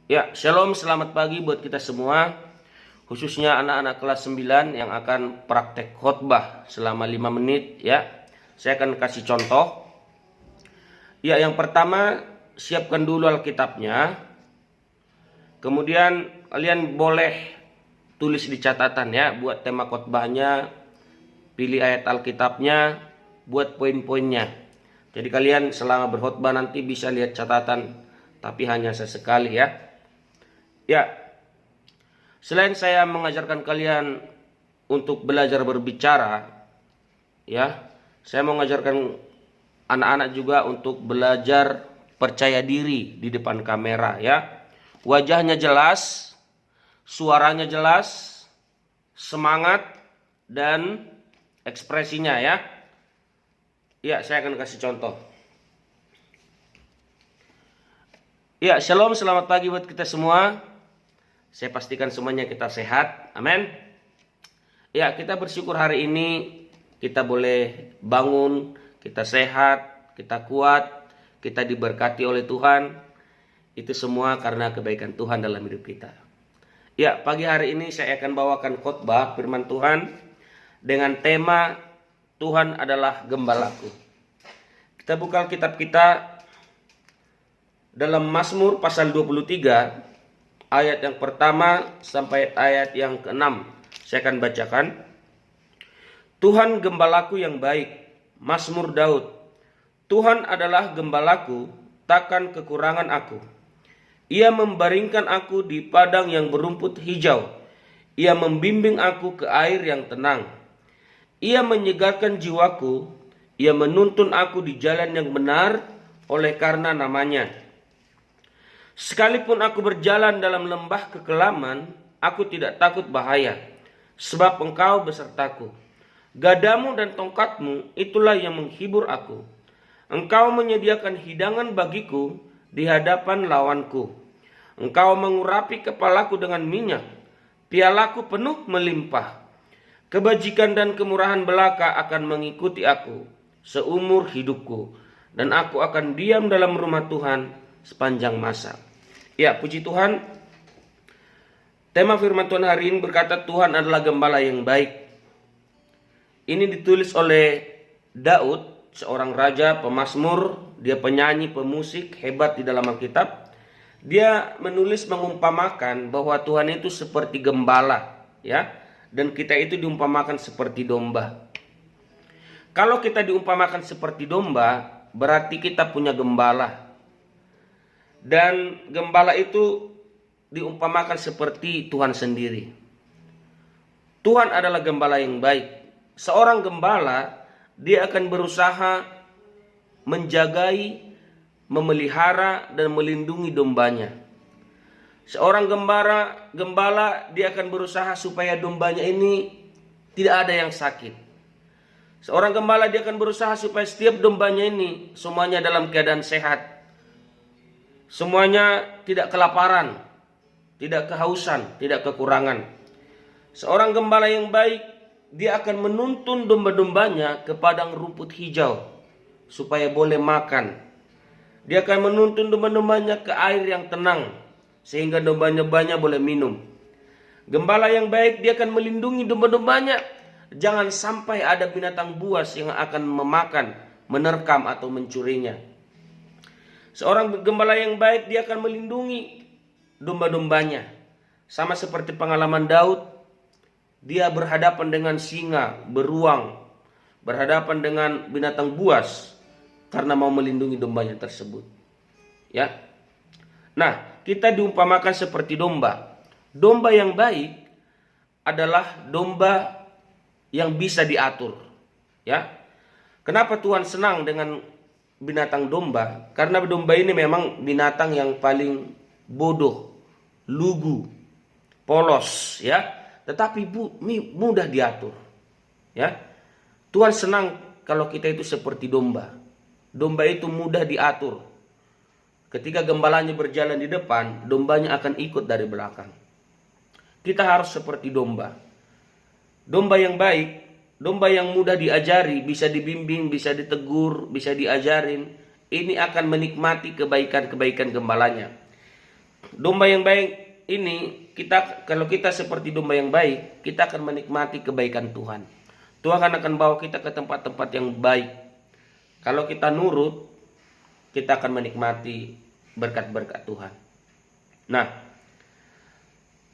Ya, shalom, selamat pagi buat kita semua, khususnya anak-anak kelas 9 yang akan praktek khotbah selama 5 menit ya. Saya akan kasih contoh. Ya, yang pertama, siapkan dulu Alkitabnya. Kemudian kalian boleh tulis di catatan ya, buat tema khotbahnya, pilih ayat Alkitabnya, buat poin-poinnya. Jadi kalian selama berkhotbah nanti bisa lihat catatan, tapi hanya sesekali ya. Ya, selain saya mengajarkan kalian untuk belajar berbicara, ya, saya mau mengajarkan anak-anak juga untuk belajar percaya diri di depan kamera, ya. Wajahnya jelas, suaranya jelas, semangat dan ekspresinya ya. Ya, saya akan kasih contoh. Ya, shalom, selamat pagi buat kita semua. Saya pastikan semuanya kita sehat. Amin. Ya, kita bersyukur hari ini kita boleh bangun, kita sehat, kita kuat, kita diberkati oleh Tuhan. Itu semua karena kebaikan Tuhan dalam hidup kita. Ya, pagi hari ini saya akan bawakan khotbah firman Tuhan dengan tema Tuhan adalah gembalaku. Kita buka kitab kita dalam Mazmur pasal 23 ayat yang pertama sampai ayat yang ke-6. Saya akan bacakan. Tuhan gembalaku yang baik. Mazmur Daud. Tuhan adalah gembalaku, takkan kekurangan aku. Ia membaringkan aku di padang yang berumput hijau. Ia membimbing aku ke air yang tenang. Ia menyegarkan jiwaku. Ia menuntun aku di jalan yang benar oleh karena namanya. Sekalipun aku berjalan dalam lembah kekelaman, aku tidak takut bahaya, sebab Engkau besertaku. Gadamu dan tongkatmu itulah yang menghibur aku. Engkau menyediakan hidangan bagiku di hadapan lawanku. Engkau mengurapi kepalaku dengan minyak, pialaku penuh melimpah. Kebajikan dan kemurahan belaka akan mengikuti aku seumur hidupku, dan aku akan diam dalam rumah Tuhan sepanjang masa. Ya, puji Tuhan. Tema firman Tuhan hari ini berkata Tuhan adalah gembala yang baik. Ini ditulis oleh Daud, seorang raja, pemazmur, dia penyanyi, pemusik hebat di dalam Alkitab. Dia menulis mengumpamakan bahwa Tuhan itu seperti gembala, ya, dan kita itu diumpamakan seperti domba. Kalau kita diumpamakan seperti domba, berarti kita punya gembala. Dan gembala itu diumpamakan seperti Tuhan sendiri. Tuhan adalah gembala yang baik. Seorang gembala, dia akan berusaha menjagai, memelihara, dan melindungi dombanya. Seorang gembala, dia akan berusaha supaya dombanya ini tidak ada yang sakit. Seorang gembala, dia akan berusaha supaya setiap dombanya ini semuanya dalam keadaan sehat. Semuanya tidak kelaparan, tidak kehausan, tidak kekurangan. Seorang gembala yang baik, dia akan menuntun domba-dombanya ke padang rumput hijau supaya boleh makan. Dia akan menuntun domba-dombanya ke air yang tenang sehingga domba-dombanya boleh minum. Gembala yang baik, dia akan melindungi domba-dombanya. Jangan sampai ada binatang buas yang akan memakan, menerkam atau mencurinya. Seorang gembala yang baik, dia akan melindungi domba-dombanya. Sama seperti pengalaman Daud, dia berhadapan dengan singa, beruang, berhadapan dengan binatang buas karena mau melindungi dombanya tersebut. Ya. Nah, kita diumpamakan seperti domba. Domba yang baik adalah domba yang bisa diatur. Ya. Kenapa Tuhan senang dengan binatang domba? Karena domba ini memang binatang yang paling bodoh, lugu, polos, ya, tetapi mudah diatur, ya. Tuhan senang kalau kita itu seperti domba. Domba itu mudah diatur. Ketika gembalanya berjalan di depan, dombanya akan ikut dari belakang. Kita harus seperti domba. Domba yang baik, domba yang mudah diajari, bisa dibimbing, bisa ditegur, bisa diajarin, ini akan menikmati kebaikan-kebaikan gembalanya. Domba yang baik ini, kalau kita seperti domba yang baik, kita akan menikmati kebaikan Tuhan. Tuhan akan bawa kita ke tempat-tempat yang baik. Kalau kita nurut, kita akan menikmati berkat-berkat Tuhan. Nah,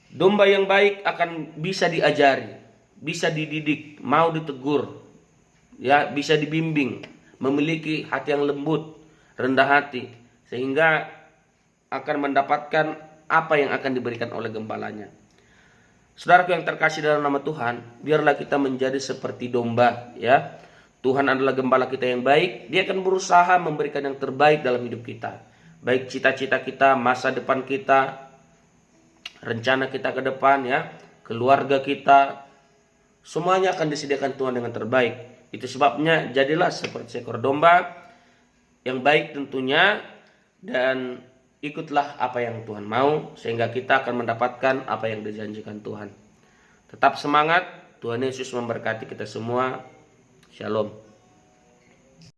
domba yang baik akan bisa diajari, bisa dididik, mau ditegur, ya, bisa dibimbing, memiliki hati yang lembut, rendah hati, sehingga akan mendapatkan apa yang akan diberikan oleh gembalanya. Saudaraku yang terkasih dalam nama Tuhan, biarlah kita menjadi seperti domba, ya. Tuhan adalah gembala kita yang baik. Dia akan berusaha memberikan yang terbaik dalam hidup kita, baik cita-cita kita, masa depan kita, rencana kita ke depan, ya, keluarga kita, semuanya akan disediakan Tuhan dengan terbaik. Itu sebabnya jadilah seperti seekor domba yang baik tentunya, dan ikutlah apa yang Tuhan mau, sehingga kita akan mendapatkan apa yang dijanjikan Tuhan. Tetap semangat, Tuhan Yesus memberkati kita semua. Shalom.